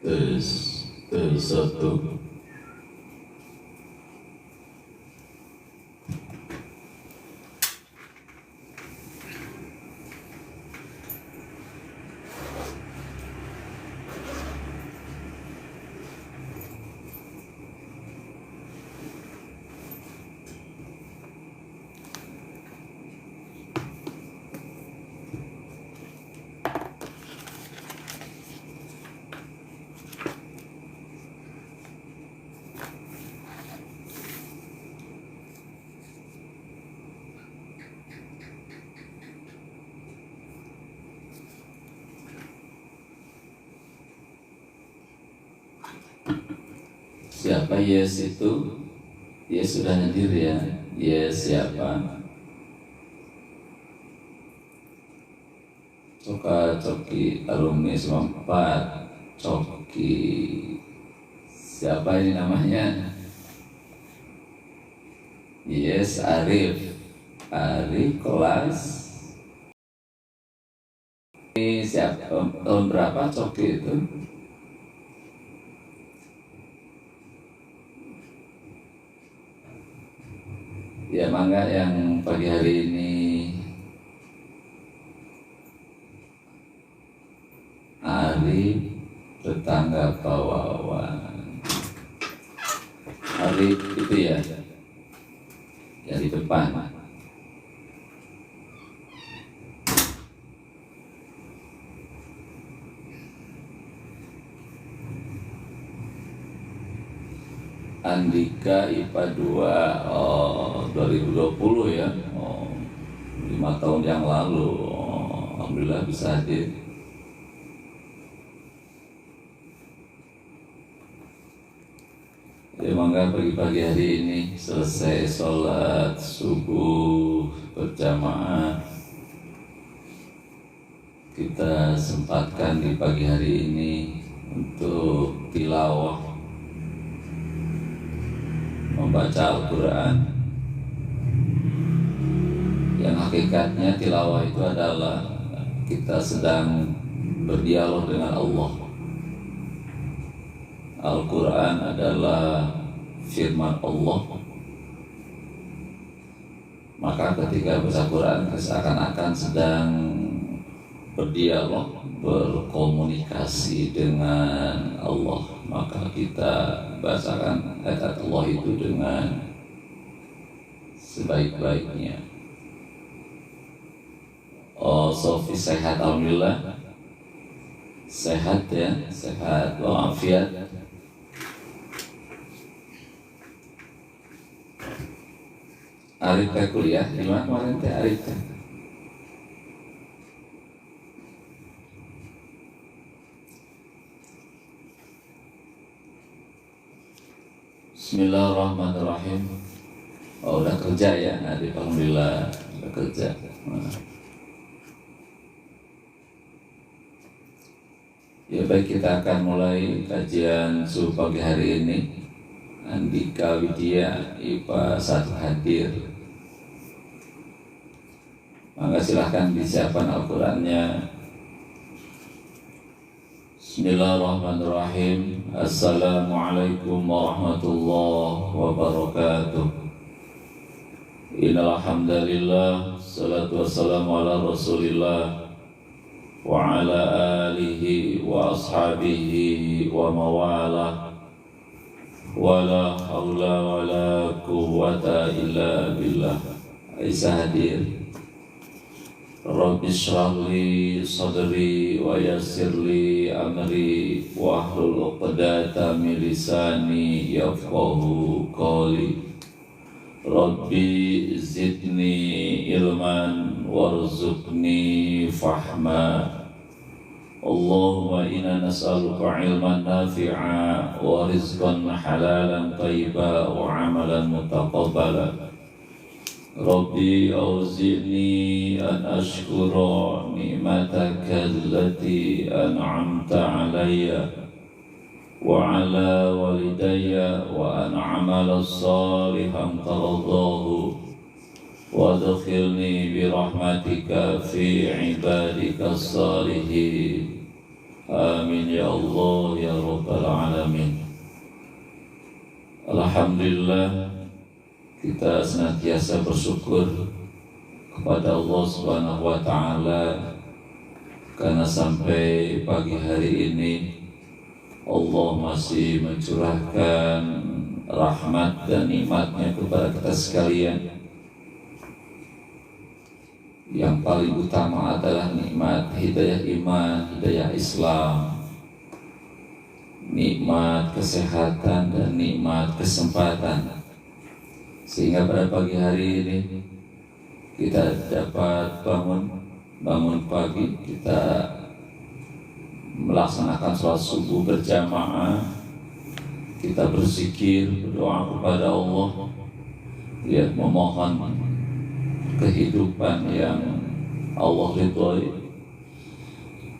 Tes satu. Siapa Yes itu? Yes sudah hadir ya. Yes siapa? Coki alumni 94. Coki siapa ini namanya? Yes Arif. Arif kelas ini siapa? Tahun berapa Coki itu? Ya mangga yang pagi hari ini Arif tetangga Pak Wawan. Arif itu ya di depan. Andika IPA 2 2020 ya. 5 tahun yang lalu. Alhamdulillah bisa hadir. Ya mangga pagi-pagi hari ini selesai sholat subuh berjamaah, kita sempatkan di pagi hari ini untuk tilawah, membaca Al-Quran. Yang hakikatnya tilawah itu adalah kita sedang berdialog dengan Allah. Al-Quran adalah firman Allah. Maka ketika baca Quran seakan-akan sedang berdialog, berkomunikasi dengan Allah. Maka kita bacakan ayat Allah itu dengan sebaik-baiknya. Oh, Sofi sehat alhamdulillah. Sehat ya, sehat walafiat. Arif teh kuliah di mana kemarin teh Arif teh? Bismillahirrahmanirrahim. Oh, udah kerja ya Arif, alhamdulillah udah kerja. Ya baik, kita akan mulai kajian subuh pagi hari ini. Andika Widya IPA 1 hadir. Maka silahkan disiapkan Al-Qurannya. Bismillahirrahmanirrahim. Assalamualaikum warahmatullahi wabarakatuh. Innal hamdalillah, salatu wassalamu ala Rasulillah wa ala alihi wa ashabihi wa mawalah. Wala haula wala quwwata illa billah. Aisyah hadir. Rabbi shrah li sadri wa yassir li amri wa hlul 'uqdatam min lisani yafqahu qawli. Rabbi zidni ilman warzuqni fahma. Allahumma inna nas'aluka ilman nafi'a wa rizqan halalan thayyiban wa amalan mutaqabbala. Rabbi awzi'ni an ashkura ni'mataka allati an'amta alayya wa ala walidayya wa an amala salihan taradahu وادخلني برحمتك في عبادك الصالحين آمين يا الله يا رب العالمين. Alhamdulillah, kita senantiasa bersyukur kepada Allah Subhanahu wa Ta'ala karena sampai pagi hari ini Allah masih mencurahkan rahmat dan nikmatnya kepada kita sekalian. Yang paling utama adalah nikmat hidayah iman, hidayah Islam, nikmat kesehatan dan nikmat kesempatan. Sehingga pada pagi hari ini kita dapat bangun pagi, kita melaksanakan sholat subuh berjamaah, kita berzikir, berdoa kepada Allah, ya, memohon kehidupan yang Allah ridhoi,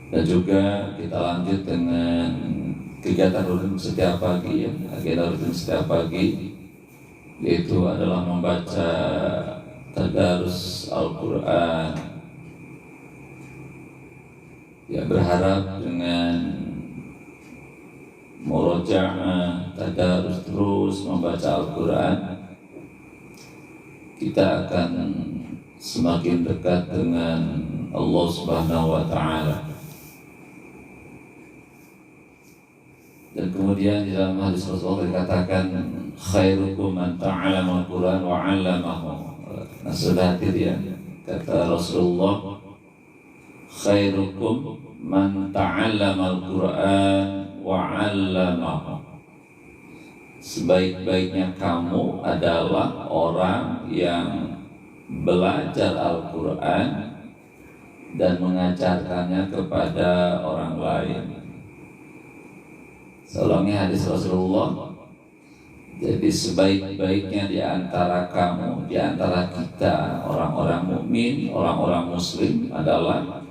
dan juga kita lanjut dengan kegiatan rutin setiap pagi, ya, agenda rutin setiap pagi, yaitu adalah membaca tadarus Al-Quran. Ya, berharap dengan murojaah tadarus terus membaca Al-Quran, kita akan semakin dekat dengan Allah Subhanahu wa Ta'ala. Dan kemudian di dalam hadis Rasulullah dikatakan khairukum man ta'allama al-Quran wa 'allamahu. Nah, sudah ya, kata Rasulullah, khairukum man ta'allama al-Quran wa 'allamahu. Sebaik-baiknya kamu adalah orang yang belajar Al-Quran dan mengajarkannya kepada orang lain. Seulangnya hadis Rasulullah, jadi sebaik-baiknya di antara kamu, di antara kita orang-orang mukmin, orang-orang muslim adalah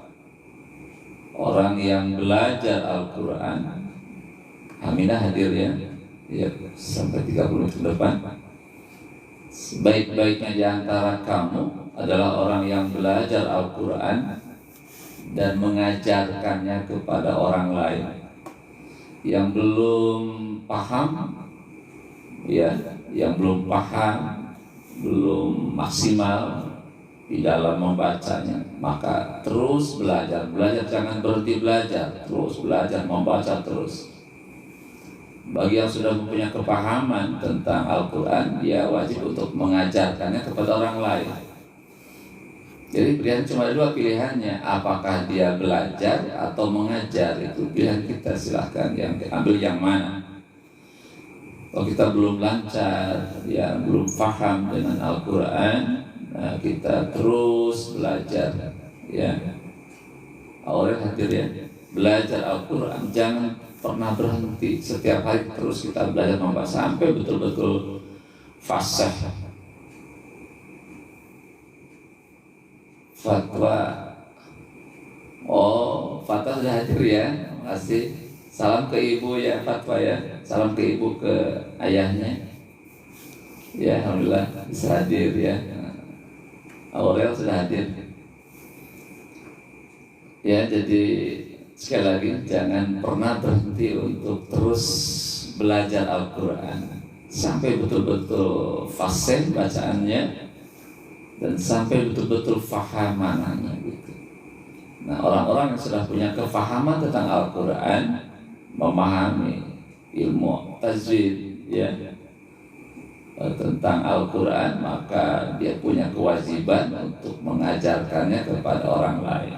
orang yang belajar Al-Quran. Aminah hadir ya, ya sampai 30 menit ke depan. Sebaik-baiknya di antara kamu adalah orang yang belajar Al-Quran dan mengajarkannya kepada orang lain. Yang belum paham, ya, yang belum paham, belum maksimal di dalam membacanya, maka terus belajar, jangan berhenti belajar, terus belajar, membaca terus. Bagi yang sudah mempunyai kepahaman tentang Al-Quran, dia wajib untuk mengajarkannya kepada orang lain. Jadi pilihan cuma ada dua pilihannya, apakah dia belajar atau mengajar, itu pilihan kita, silahkan yang ambil yang mana. Kalau kita belum lancar, ya belum paham dengan Al-Quran, nah kita terus belajar, ya. Awalnya hadir ya, belajar Al-Quran, jangan pernah berhenti, setiap hari terus kita belajar membaca sampai betul-betul fasih. Fatwa, oh fatwa sudah hadir ya, terima kasih. Salam ke ibu ya, fatwa ya, salam ke ibu, ke ayahnya. Ya, alhamdulillah bisa hadir ya. Aurel sudah hadir. Ya, jadi sekali lagi jangan pernah berhenti untuk terus belajar Al-Quran sampai betul-betul fasih bacaannya dan sampai betul-betul faham maknanya gitu. Nah, orang-orang yang sudah punya kefahaman tentang Al-Quran, memahami ilmu tajwid ya tentang Al-Quran, maka dia punya kewajiban untuk mengajarkannya kepada orang lain.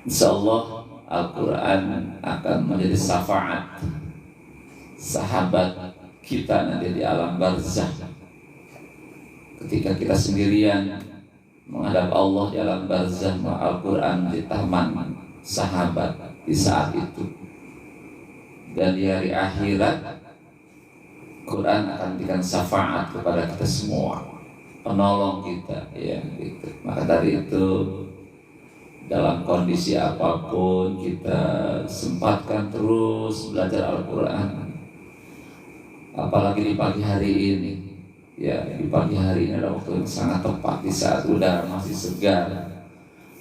Insyaallah Al-Quran akan menjadi syafaat sahabat kita nanti di alam barzakh. Ketika kita sendirian menghadap Allah di alam barzakh, Al-Quran di taman sahabat di saat itu. Dan di hari akhirat, Quran akan memberikan syafaat kepada kita semua, penolong kita, ya gitu. Maka dari itu, dalam kondisi apapun kita sempatkan terus belajar Al-Quran. Apalagi di pagi hari ini, Ya, di pagi hari ini adalah waktu yang sangat tepat di saat udara masih segar,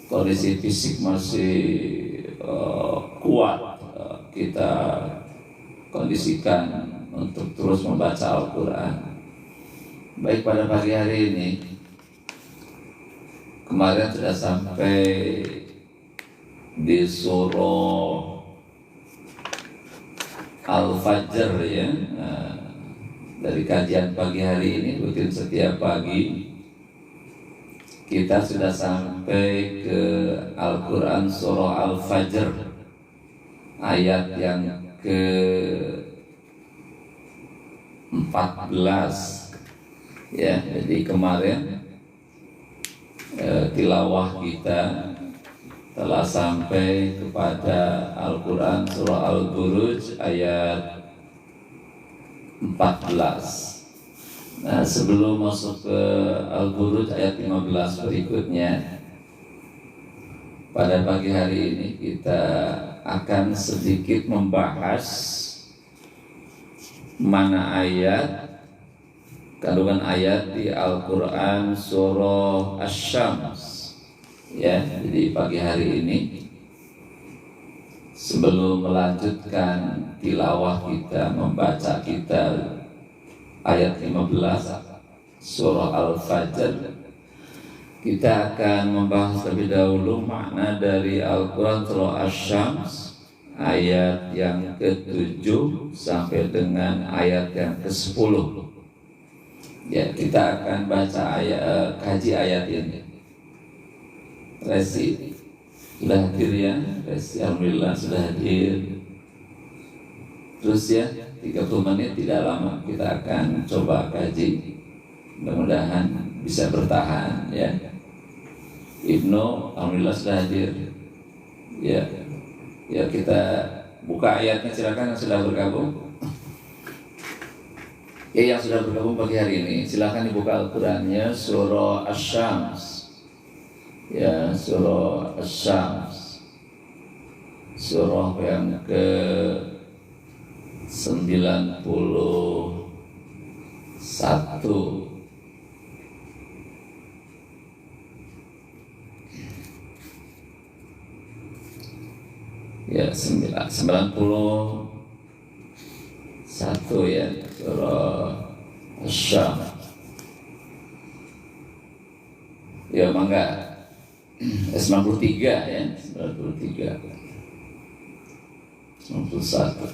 kondisi fisik masih kuat. Kita kondisikan untuk terus membaca Al-Quran. Baik, pada pagi hari ini, kemarin sudah sampai di surah Al-Fajr ya. Dari kajian pagi hari ini rutin setiap pagi kita sudah sampai ke Al-Quran surah Al-Fajr ayat yang ke 14 ya. Jadi kemarin tilawah kita telah sampai kepada Al-Quran surah Al-Buruj ayat 14. Nah, sebelum masuk ke Al-Buruj ayat 15 berikutnya, pada pagi hari ini kita akan sedikit membahas mana ayat, kandungan ayat di Al-Quran surah Asy-Syams ya. Jadi pagi hari ini sebelum melanjutkan tilawah kita, membaca kita ayat 15 surah Al-Fajr, kita akan membahas terlebih dahulu makna dari Al-Quran surah Asy-Syams ayat yang ke-7 sampai dengan ayat yang ke-10 ya. Kita akan baca ayat, kaji ayat ini. Resi sudah hadir ya? Resi alhamdulillah sudah hadir. Terus ya, 30 menit tidak lama kita akan coba kaji. Mudah-mudahan bisa bertahan ya. Ibnu alhamdulillah sudah hadir. Ya. Ya, kita buka ayatnya, silakan yang sudah bergabung. Ya, yang sudah bergabung pagi hari ini silakan dibuka Al-Qur'annya surah Asy-Syams. Ya, surah Asy-Syams. Surah yang ke 91. Ya, 91 ya, surah Asy-Syams. Ya, mangga. 93 ya, 93. 91.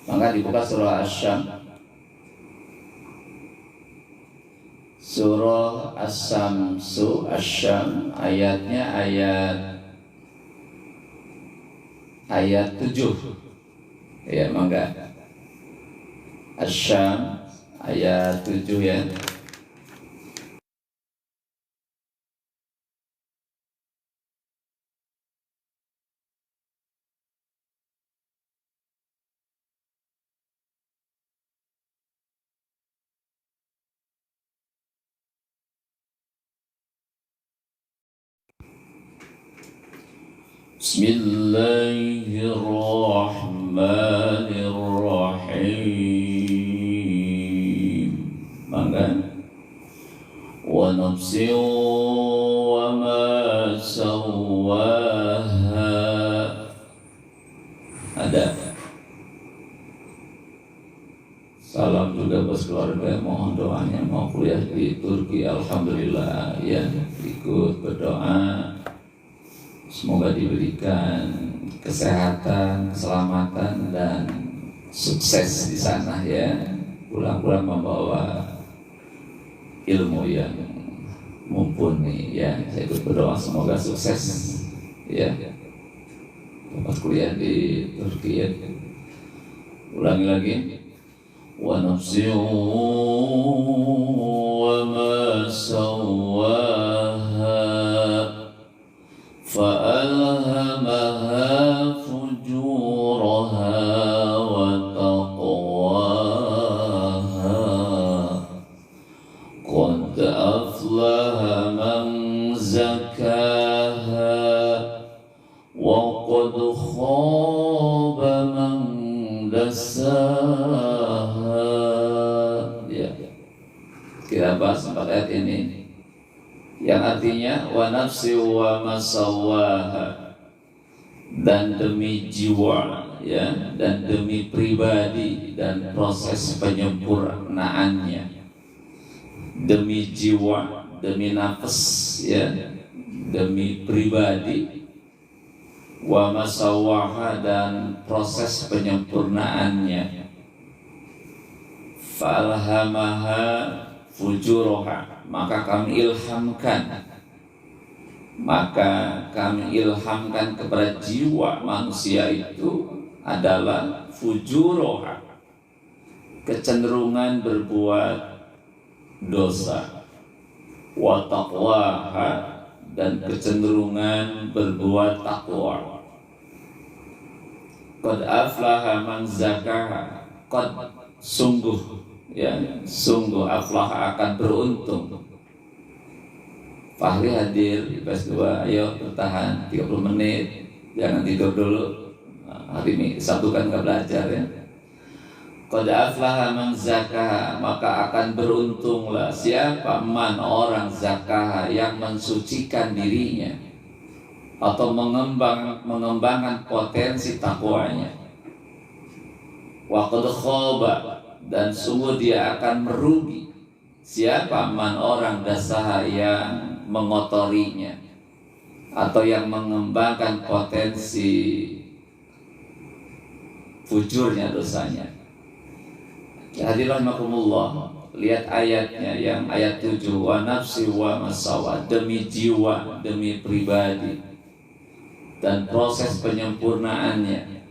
Maka dibuka surah Asy-Syams. Surah Asy-Syamsu, Asy-Syams ayatnya ayat 7. Ya, mangga. Asy-Syams ayat 7 ya. Bismillahirrahmanirrahim. Mangga. Wa nafsin wa ma sawwaha. Ada. Salam juga bos keluarga, mohon doanya, mau kuliah di Turki alhamdulillah ya, ikut berdoa semoga diberikan kesehatan, keselamatan dan sukses di sana ya. Pulang-pulang membawa ilmu yang mumpuni ya. Saya ikut berdoa semoga sukses ya. Tempat kuliah di Turki ya. Ulangi lagi. Wa nafsin wa ma sawwaha فألهمها فجورها وتقواها قد أفلح من زكاها وقد خاب من دساها. Ya. membahas 4 ayat ini, yang artinya wa nafsi wa masawaha, dan demi jiwa, ya, dan demi pribadi dan proses penyempurnaannya, demi jiwa, demi nafas, ya, demi pribadi, wa masawaha, dan proses penyempurnaannya, falhamaha fujuraha, maka kami ilhamkan kepada jiwa manusia itu adalah fujuraha, kecenderungan berbuat dosa, wa taqwaha, dan kecenderungan berbuat takwa. Qad aflaha man zakaha, qad, sungguh, ya, sungguh, aflaha, akan beruntung. Fahri hadir di PS2, ayo bertahan 30 menit, jangan tidur dulu. Hari ini Sabtu kan nggak belajar, ya. Qad aflaha man zakaha, maka akan beruntunglah siapa man, orang, zakaha, yang mensucikan dirinya atau mengembangkan potensi takwanya. Wa qad khaba, dan sungguh dia akan merugi siapa man, orang, dasaha, yang mengotorinya atau yang mengembangkan potensi fujurnya, dosanya. Hadirin rahimakumullah, lihat ayatnya yang ayat 7, wa nafsi wa masawa, demi jiwa, demi pribadi dan proses penyempurnaannya.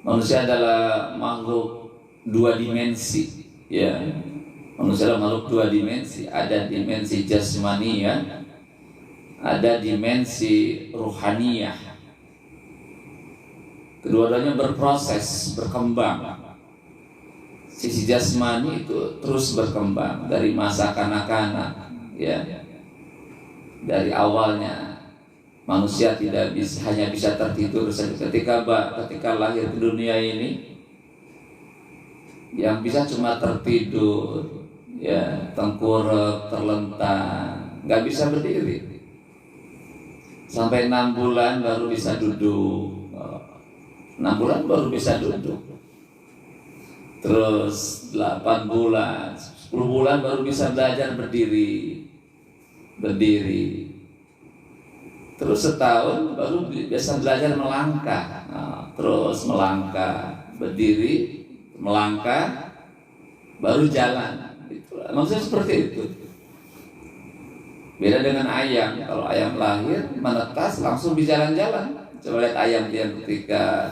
Manusia adalah makhluk 2 dimensi, ya. Manusia adalah makhluk 2 dimensi, ada dimensi jasmaniyah, ada dimensi ruhaniyah. Kedua-duanya berproses, berkembang. Sisi jasmani itu terus berkembang dari masa kanak-kanak, ya. Dari awalnya manusia tidak bisa, hanya bisa tertidur saja ketika lahir ke dunia ini. Yang bisa cuma tertidur, ya, tengkurap, terlentang, nggak bisa berdiri. Sampai 6 bulan baru bisa duduk. 6 bulan baru bisa duduk. Terus 8 bulan, 10 bulan baru bisa belajar berdiri. Terus setahun baru bisa belajar melangkah. Terus melangkah, berdiri, melangkah, baru jalan. Maksudnya seperti itu. Beda dengan ayam. Kalau ayam lahir menetas langsung berjalan-jalan. Coba lihat ayam yang ketika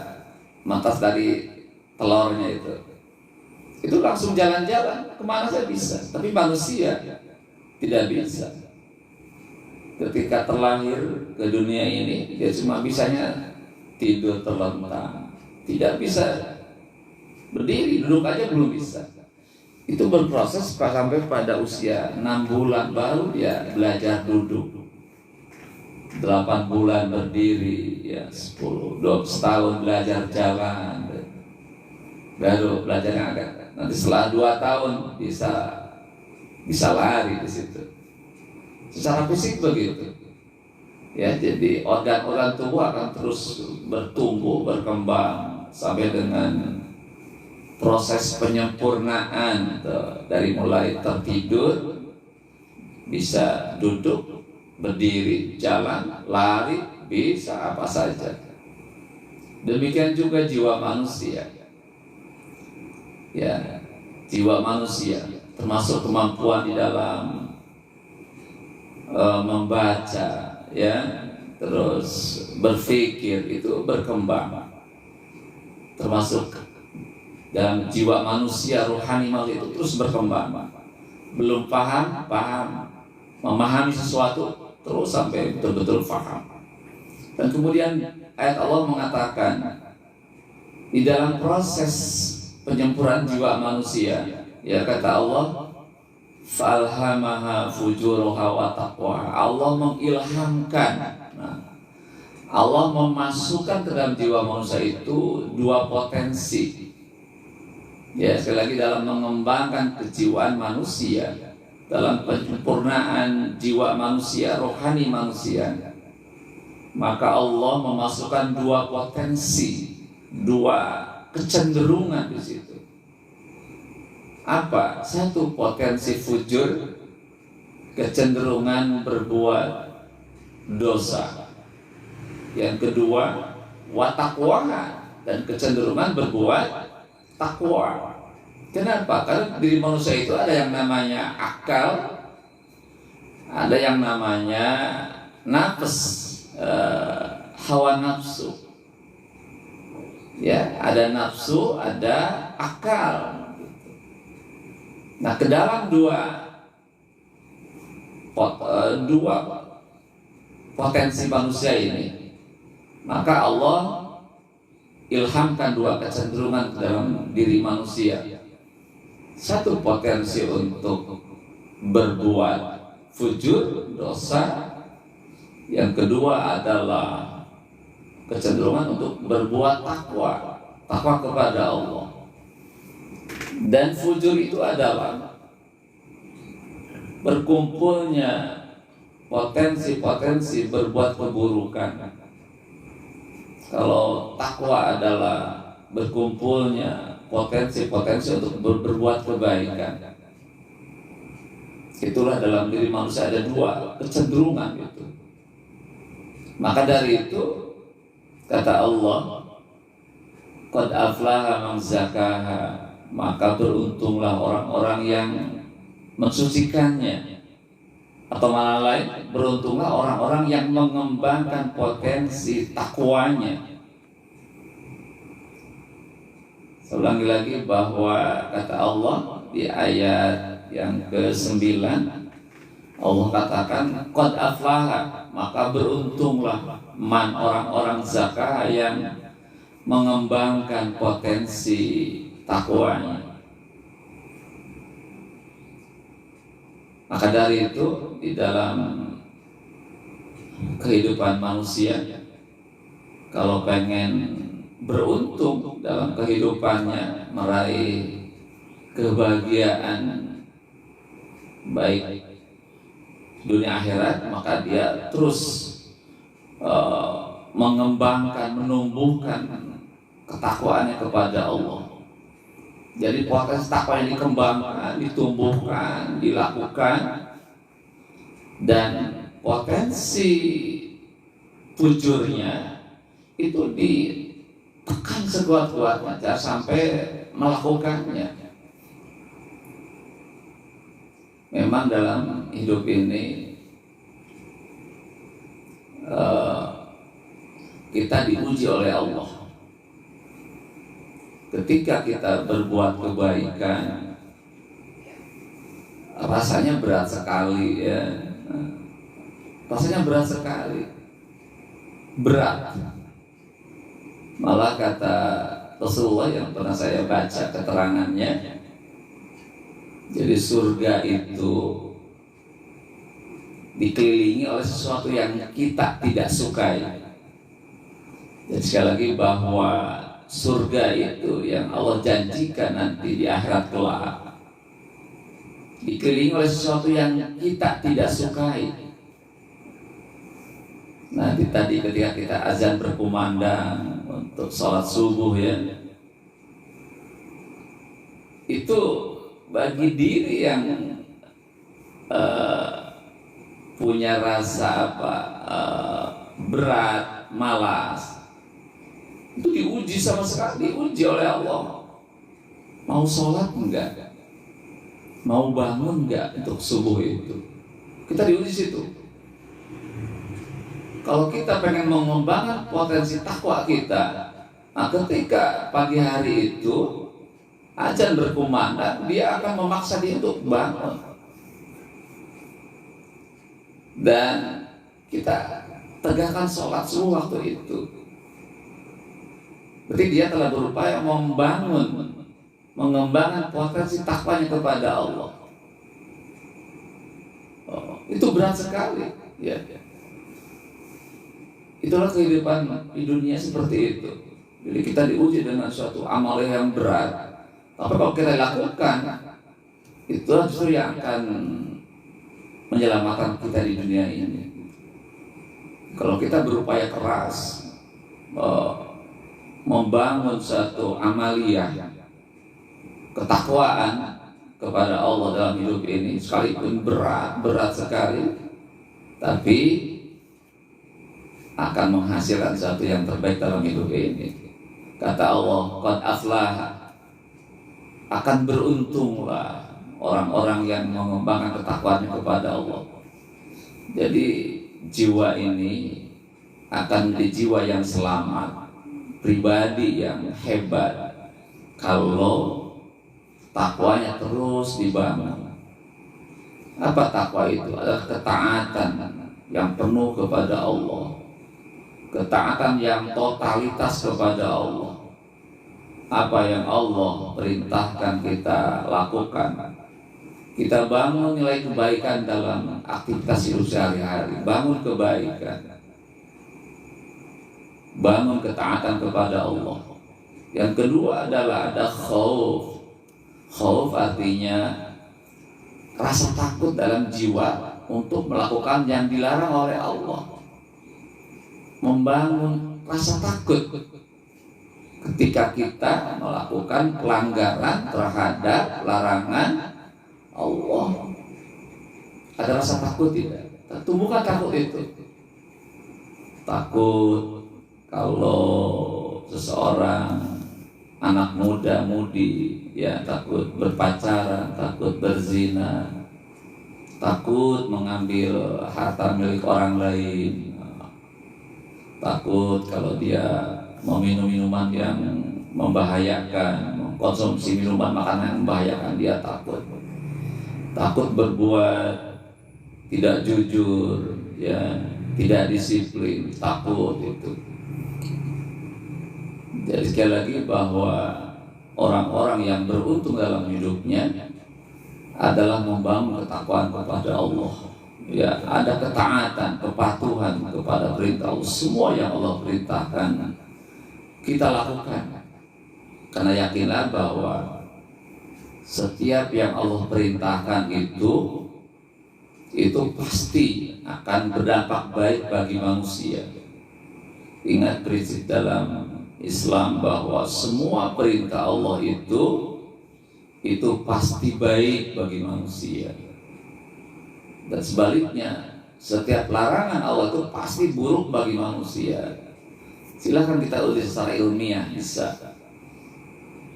menetas dari telurnya itu langsung jalan-jalan, kemana saja bisa. Tapi manusia tidak bisa. Ketika terlahir ke dunia ini, dia cuma bisanya tidur terlentang, tidak bisa berdiri, duduk aja belum bisa. Itu berproses sampai pada usia 6 bulan baru dia belajar duduk, 8 bulan berdiri, ya, 10, 12 tahun belajar jalan, baru belajar yang agak. Nanti setelah 2 tahun bisa lari di situ. Secara fisik begitu. Ya, jadi organ-organ tubuh akan terus bertumbuh, berkembang sampai dengan proses penyempurnaan dari mulai tertidur, bisa duduk, berdiri, jalan, lari, bisa apa saja. Demikian juga jiwa manusia. Ya, jiwa manusia termasuk kemampuan di dalam membaca, ya, terus berpikir, itu berkembang. Termasuk dalam jiwa manusia rohani manusia itu terus berkembang. Belum paham, memahami sesuatu terus sampai betul-betul paham. Dan kemudian ayat Allah mengatakan di dalam proses penyempurnaan jiwa manusia, ya, kata Allah, falhamaha fujuraha wa taqwaha. Allah mengilhamkan. Allah memasukkan ke dalam jiwa manusia itu 2 potensi. Ya, sekali lagi dalam mengembangkan kejiwaan manusia, dalam penyempurnaan jiwa manusia, rohani manusia, maka Allah memasukkan dua potensi, dua kecenderungan di situ. Apa? Satu, potensi fujur, kecenderungan berbuat dosa. Yang kedua, watakwaha, dan kecenderungan berbuat takwa. Kenapa? Karena diri manusia itu ada yang namanya akal, ada yang namanya nafs, hawa nafsu. Ya, ada nafsu, ada akal. Nah, ke dalam dua potensi manusia ini, maka Allah ilhamkan dua kecenderungan dalam diri manusia. Satu, potensi untuk berbuat fujur, dosa. Yang kedua adalah kecenderungan untuk berbuat takwa, takwa kepada Allah. Dan fujur itu adalah berkumpulnya potensi-potensi berbuat keburukan. Kalau takwa adalah berkumpulnya potensi-potensi untuk berbuat kebaikan. Itulah dalam diri manusia ada dua kecenderungan itu. Maka dari itu kata Allah, qad aflaha man zakaha, maka beruntunglah orang-orang yang mensucikannya. Atau malah lain, beruntunglah orang-orang yang mengembangkan potensi takwanya. Ulangi lagi bahwa kata Allah di ayat yang ke-9, Allah katakan qad aflaha, maka beruntunglah man, orang-orang zakah yang mengembangkan potensi takwanya. Maka dari itu di dalam kehidupan manusia, kalau pengen beruntung dalam kehidupannya, meraih kebahagiaan baik dunia akhirat, maka dia terus mengembangkan, menumbuhkan ketakwaannya kepada Allah. Jadi potensi takwa yang dikembangkan, ditumbuhkan, dilakukan, dan potensi fujurnya itu ditekan sekuat-kuatnya sampai melakukannya. Memang dalam hidup ini kita diuji oleh Allah. Ketika kita berbuat kebaikan, rasanya berat sekali, ya. Rasanya berat sekali, berat. Malah kata Rasulullah yang pernah saya baca keterangannya, jadi surga itu dikelilingi oleh sesuatu yang kita tidak sukai. Jadi sekali lagi bahwa surga itu yang Allah janjikan nanti di akhirat kelak dikelilingi oleh sesuatu yang kita tidak sukai. Nanti tadi ketika kita azan berkumandang untuk sholat subuh, ya, itu bagi diri yang punya rasa berat, malas, itu diuji sama sekali, diuji oleh Allah. Mau sholat enggak? Mau bangun enggak untuk subuh itu? Kita diuji situ. Kalau kita pengen mengembangkan potensi takwa kita, nah ketika pagi hari itu azan berkumandang, dia akan memaksa dia untuk bangun. Dan kita tegakkan sholat subuh waktu itu. Berarti dia telah berupaya membangun, mengembangkan potensi takwanya kepada Allah. Itu berat sekali, ya. Itulah kehidupan di dunia seperti itu. Jadi kita diuji dengan suatu amal yang berat, Tapi kalau kita lakukan, itu justru yang akan menyelamatkan kita di dunia ini. Kalau kita berupaya keras membangun satu amaliyah ketakwaan kepada Allah dalam hidup ini, sekalipun berat sekali, tapi akan menghasilkan sesuatu yang terbaik dalam hidup ini. Kata Allah, qad aflaha, akan beruntunglah orang-orang yang mengembangkan ketakwaannya kepada Allah. Jadi jiwa ini akan menjadi jiwa yang selamat, pribadi yang hebat kalau takwanya terus dibangun. Apa takwa itu? Adalah ketaatan yang penuh kepada Allah, ketaatan yang totalitas kepada Allah. Apa yang Allah perintahkan kita lakukan. Kita bangun nilai kebaikan dalam aktivitas hidup sehari-hari. Bangun kebaikan, bangun ketaatan kepada Allah. Yang kedua adalah ada khauf. Khauf artinya rasa takut dalam jiwa untuk melakukan yang dilarang oleh Allah. Membangun rasa takut ketika kita melakukan pelanggaran terhadap larangan Allah. Ada rasa takut tidak? Tumbuhkan takut itu. Takut kalau seseorang anak muda-mudi ya takut berpacaran, takut berzina, takut mengambil harta milik orang lain, takut kalau dia meminum minuman yang membahayakan, mengkonsumsi minuman makanan yang membahayakan, dia takut berbuat tidak jujur, ya tidak disiplin, takut itu. Jadi sekali lagi bahwa orang-orang yang beruntung dalam hidupnya adalah membangun ketakwaan kepada Allah. Ya, ada ketaatan, kepatuhan kepada perintah Allah. Semua yang Allah perintahkan kita lakukan. Karena yakinlah bahwa setiap yang Allah perintahkan itu pasti akan berdampak baik bagi manusia. Ingat prinsip dalam Islam bahwa semua perintah Allah itu pasti baik bagi manusia. Dan sebaliknya, setiap larangan Allah itu pasti buruk bagi manusia. Silahkan kita uji secara ilmiah bisa.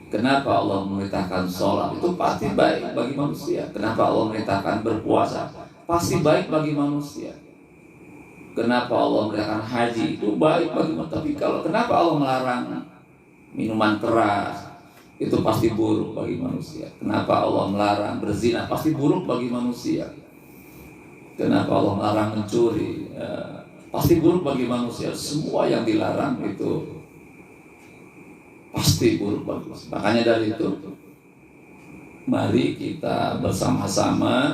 Kenapa Allah memerintahkan sholat? Itu pasti baik bagi manusia. Kenapa Allah memerintahkan berpuasa? Pasti baik bagi manusia. Kenapa Allah memerintahkan haji? Itu baik bagi manusia. Tapi kenapa Allah melarang minuman keras? Itu pasti buruk bagi manusia. Kenapa Allah melarang berzina? Pasti buruk bagi manusia. Kenapa Allah melarang mencuri? Pasti buruk bagi manusia. Semua yang dilarang itu pasti buruk bagi manusia. Makanya dari itu, mari kita bersama-sama,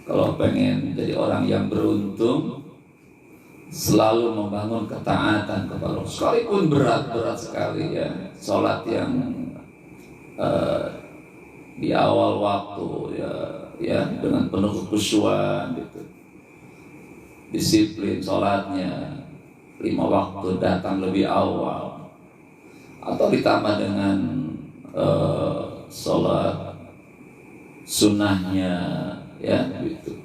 kalau pengen jadi orang yang beruntung, selalu membangun ketaatan kepada Allah. Sekalipun berat sekali ya, sholat yang di awal waktu ya dengan penuh kekhusyuan gitu. Disiplin sholatnya 5 waktu datang lebih awal, atau ditambah dengan sholat sunnahnya ya gitu.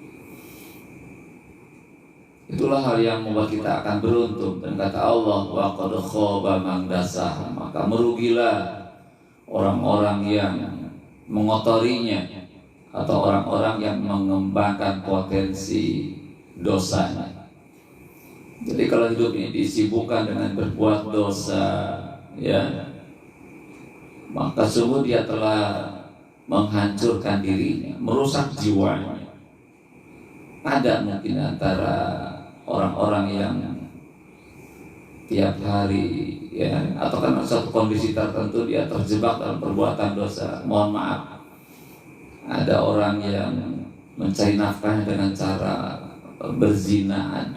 Itulah hal yang membuat kita akan beruntung. Dan kata Allah, wa qad khaba man dasah, maka merugilah orang-orang yang mengotorinya, atau orang-orang yang mengembangkan potensi dosanya. Jadi kalau hidup ini disibukkan dengan berbuat dosa, ya, maka sungguh dia telah menghancurkan dirinya, merusak jiwanya. Ada mungkin antara orang-orang yang tiap hari ya, atau kan satu kondisi tertentu dia terjebak dalam perbuatan dosa. Mohon maaf, ada orang yang mencari nafkah dengan cara berzina,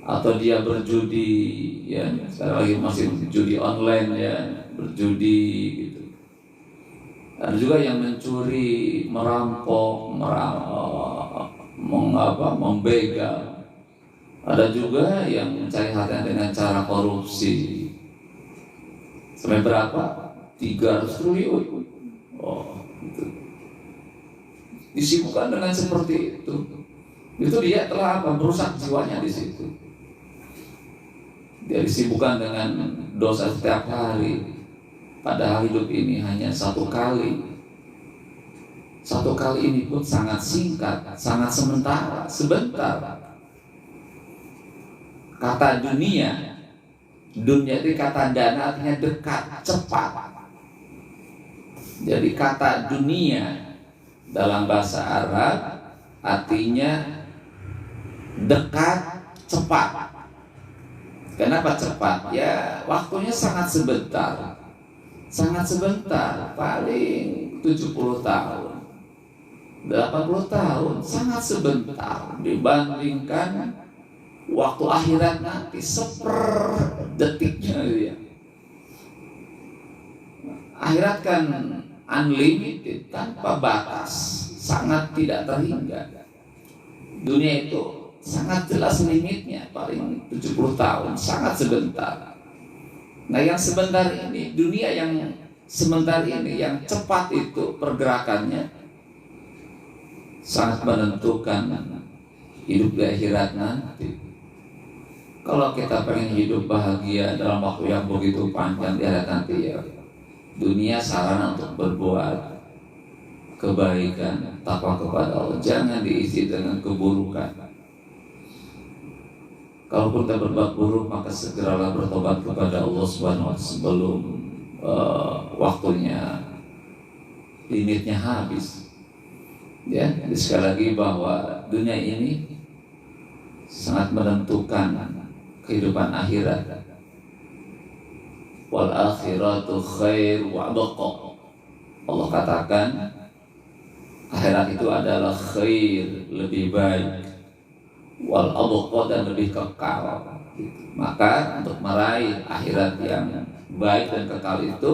atau dia berjudi, ya sekarang lagi masih judi online ya, berjudi gitu. Ada juga yang mencuri, merampok, membegal. Ada juga yang mencari harta dengan cara korupsi. Sampai berapa? 300 triliun. Oh, itu. Disibukkan dengan seperti itu. Itu dia telah merusak jiwanya di situ. Dia disibukkan dengan dosa setiap hari. Padahal hidup ini hanya satu kali. Satu kali ini pun sangat singkat, sangat sebentar. Kata dunia itu kata dana artinya dekat, cepat. Jadi kata dunia dalam bahasa Arab artinya dekat, cepat. Kenapa cepat? Ya waktunya sangat sebentar. Sangat sebentar, paling 70 tahun 80 tahun, sangat sebentar dibandingkan waktu akhirat nanti seperdetiknya ya. Akhirat kan unlimited, tanpa batas, sangat tidak terhingga. Dunia itu sangat jelas limitnya, paling 70 tahun, sangat sebentar. Nah yang sebentar ini, dunia yang sebentar ini, yang cepat itu pergerakannya sangat menentukan hidup di akhirat nanti. Kalau kita pengen hidup bahagia dalam waktu yang begitu panjang di akhirat nanti ya, dunia sarana untuk berbuat kebaikan, takwa kepada Allah, jangan diisi dengan keburukan. Kalaupun kita berbuat buruk, maka segeralah bertobat kepada Allah Subhanahu wa Ta'ala sebelum waktunya, limitnya habis. Ya, jadi sekali lagi bahwa dunia ini sangat menentukan kehidupan akhirat. Wal akhiratu khair wa abqa. Allah katakan akhirat itu adalah khair, lebih baik. Wal abqa, dan lebih kekal. Maka untuk meraih akhirat yang baik dan kekal itu,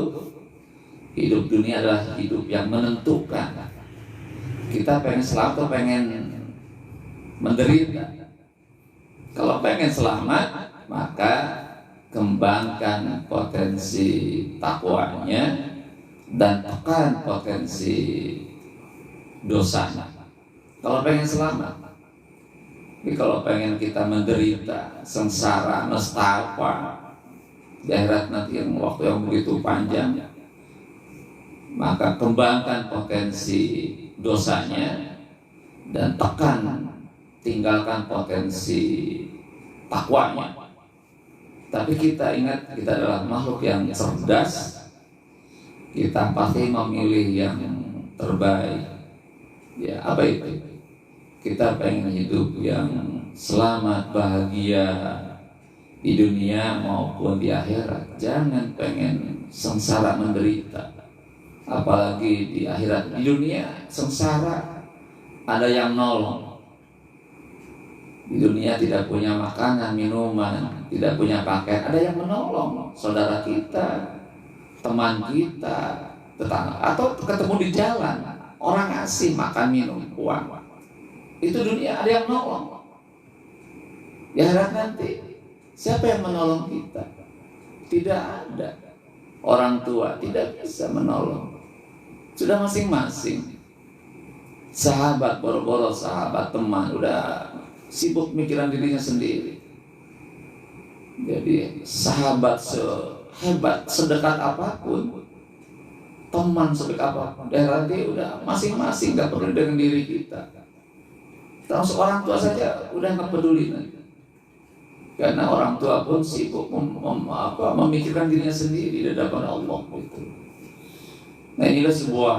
hidup dunia adalah hidup yang menentukan. Kita pengen selamat atau pengen menderita? Kalau pengen selamat, maka kembangkan potensi takwanya dan tekan potensi dosanya. Kalau pengen selamat. Tapi kalau pengen kita menderita, sengsara, nestapa di akhirat nanti yang waktu yang begitu panjang, maka kembangkan potensi dosanya dan tinggalkan potensi takwanya. Tapi kita ingat, kita adalah makhluk yang cerdas. Kita pasti memilih yang terbaik. Ya, apa itu? Kita pengen hidup yang selamat, bahagia di dunia maupun di akhirat. Jangan pengen sengsara menderita, apalagi di akhirat. Di dunia sengsara, ada yang nolong. Di dunia tidak punya makanan, minuman, tidak punya pakaian, ada yang menolong. Saudara kita, teman kita, tetangga, atau ketemu di jalan, orang ngasih makan, minum, uang. Itu dunia, ada yang menolong. Di akhirat nanti, siapa yang menolong kita? Tidak ada. Orang tua tidak bisa menolong. Sudah masing-masing. Sahabat, boro-boro sahabat, teman, udah sibuk mikiran dirinya sendiri. Jadi sahabat sehebat, sedekat apapun, teman sedekat apapun, daerah dia udah masing-masing, gak perlu dengan diri kita. Terus orang tua saja udah gak peduli nanti. Karena orang tua pun sibuk memikirkan dirinya sendiri di hadapan Allah gitu. Nah inilah sebuah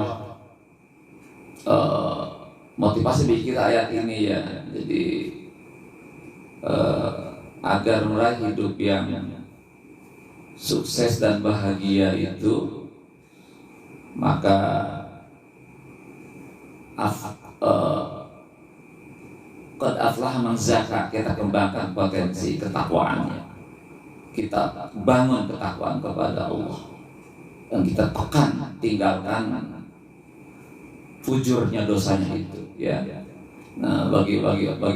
motivasi bagi kita ayat ini ya. Jadi agar meraih hidup yang sukses dan bahagia itu, maka qad aflaha man zakka, kita kembangkan potensi ketakwaannya. Kita bangun ketakwaan kepada Allah dan kita tekan, tinggalkan fujurnya dosanya itu, ya. Nah, bagi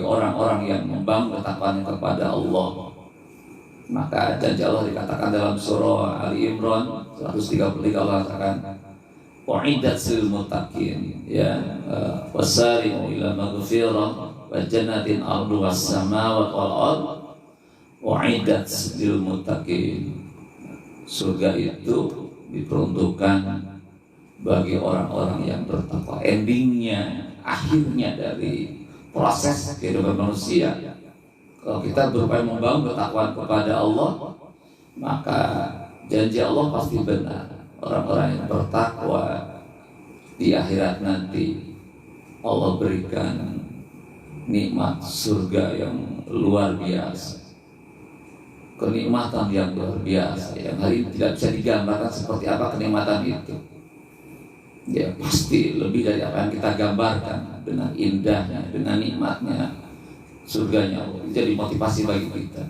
orang-orang yang membangun ketakwaannya kepada Allah, maka janji Allah dikatakan dalam surah Ali Imran 133, Allah katakan u'iddat lil muttaqin, ya, wasari'u ila maghfirah wa jannatin 'arduha as-samawati wal ardh u'iddat lil muttaqin. Surga itu diperuntukkan bagi orang-orang yang bertakwa. Endingnya, akhirnya dari proses kehidupan manusia, kalau kita berupaya membangun ketakwaan kepada Allah, maka janji Allah pasti benar. Orang-orang yang bertakwa di akhirat nanti Allah berikan nikmat surga yang luar biasa, kenikmatan yang luar biasa yang hari ini tidak bisa digambarkan seperti apa kenikmatan itu. Ya pasti lebih dari apa yang kita gambarkan, dengan indahnya, dengan nikmatnya surganya Allah. Jadi motivasi bagi kita.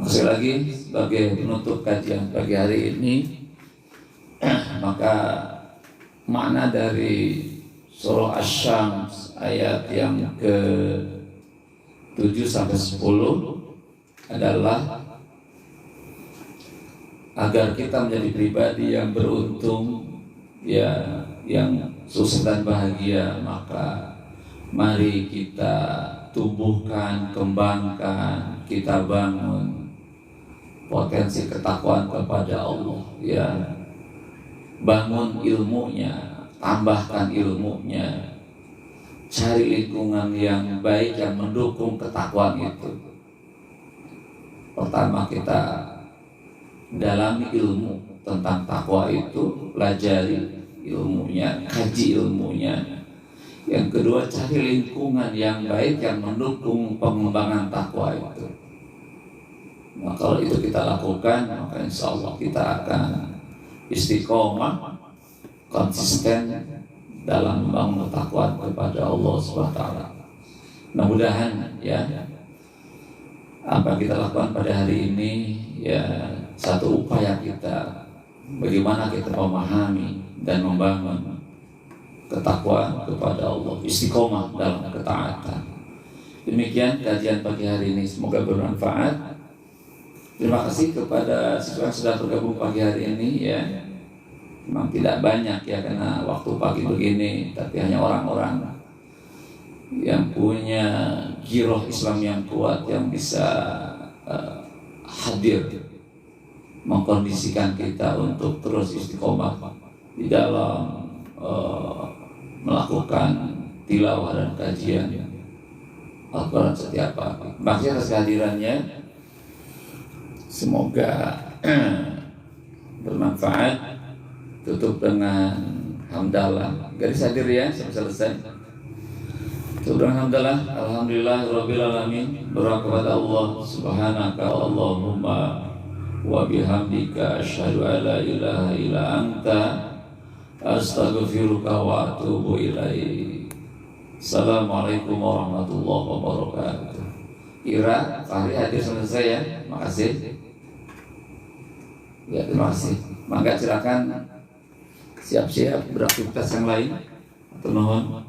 Sekali lagi sebagai penutup kajian pagi hari ini, maka makna dari surah Asy-Syams ayat yang ke-7 sampai 10 adalah agar kita menjadi pribadi yang beruntung, ya, yang sukses dan bahagia. Maka mari kita tumbuhkan, kembangkan, kita bangun potensi ketakwaan kepada Allah, ya. Bangun ilmunya, tambahkan ilmunya, cari lingkungan yang baik yang mendukung ketakwaan itu. Pertama, kita dalami ilmu tentang takwa itu, pelajari ilmunya, kaji ilmunya. Yang kedua, cari lingkungan yang baik yang mendukung pengembangan takwa itu. Nah, kalau itu kita lakukan, maka insya Allah kita akan istiqomah, konsisten dalam membangun ketakwaan kepada Allah Subhanahu wa taala. Mudah-mudahan, ya, apa kita lakukan pada hari ini, ya, satu upaya kita bagaimana kita memahami dan membangun ketakwaan kepada Allah, istiqomah dalam ketaatan. Demikian kajian pagi hari ini, semoga bermanfaat. Terima kasih kepada siswa yang sudah bergabung pagi hari ini, ya. Memang tidak banyak, ya, karena waktu pagi begini, tapi hanya orang-orang yang punya giroh Islam yang kuat yang bisa hadir mengkondisikan kita untuk terus istiqomah di dalam melakukan tilawah dan kajian Al-Quran setiap pagi. Maksudnya atas kehadirannya, semoga bermanfaat. Tutup dengan hamdalah. Garis hadir, ya, sampai selesai. Tutup dengan hamdalah. Alhamdulillah rabbil alamin. Berdoa kepada Allah subhanaka Allahumma wa bihamdika asyhadu an la ilaha illa anta astaghfiruka wa atubu ilaik. Assalamualaikum warahmatullahi wabarakatuh. Ira, Fahri hadir selesai, ya. Makasih. Ya, terima kasih. Maka silakan siap-siap beraktivitas yang lain. Atau nuhun.